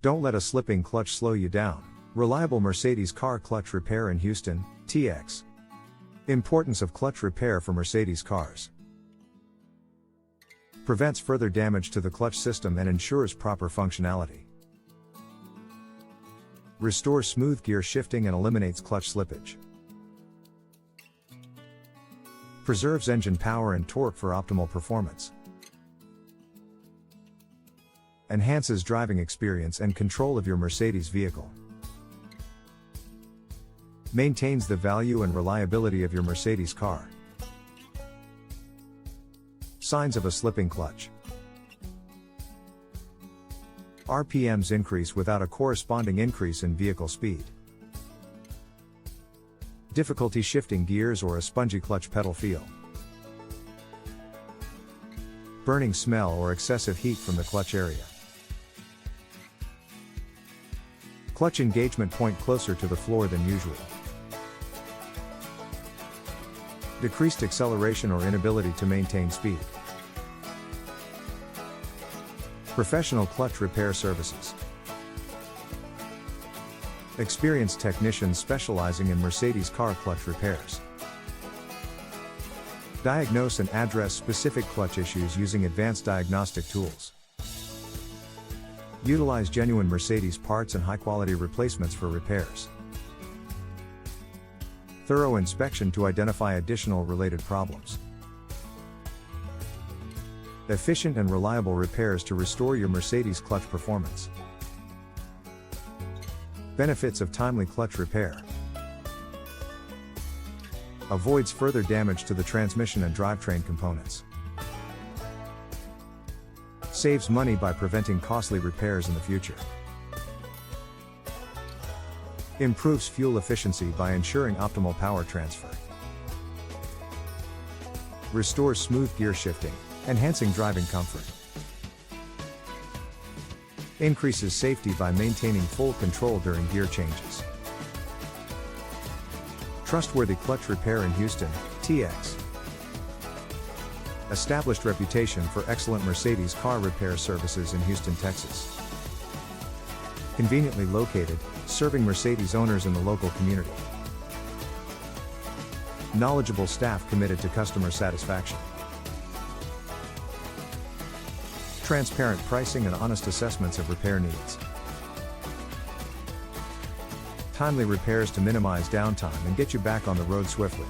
Don't let a slipping clutch slow you down. Reliable Mercedes car clutch repair in Houston, TX. Importance of clutch repair for Mercedes cars. Prevents further damage to the clutch system and ensures proper functionality. Restores smooth gear shifting and eliminates clutch slippage. Preserves engine power and torque for optimal performance. Enhances driving experience and control of your Mercedes vehicle. Maintains the value and reliability of your Mercedes car. Signs of a slipping clutch. RPMs increase without a corresponding increase in vehicle speed. Difficulty shifting gears or a spongy clutch pedal feel. Burning smell or excessive heat from the clutch area. Clutch engagement point closer to the floor than usual. Decreased acceleration or inability to maintain speed. Professional clutch repair services. Experienced technicians specializing in Mercedes car clutch repairs. Diagnose and address specific clutch issues using advanced diagnostic tools. Utilize genuine Mercedes parts and high-quality replacements for repairs. Thorough inspection to identify additional related problems. Efficient and reliable repairs to restore your Mercedes clutch performance. Benefits of timely clutch repair. Avoids further damage to the transmission and drivetrain components. Saves money by preventing costly repairs in the future. Improves fuel efficiency by ensuring optimal power transfer. Restores smooth gear shifting, enhancing driving comfort. Increases safety by maintaining full control during gear changes. Trustworthy clutch repair in Houston, TX. Established reputation for excellent Mercedes car repair services in Houston, Texas. Conveniently located, serving Mercedes owners in the local community. Knowledgeable staff committed to customer satisfaction. Transparent pricing and honest assessments of repair needs. Timely repairs to minimize downtime and get you back on the road swiftly.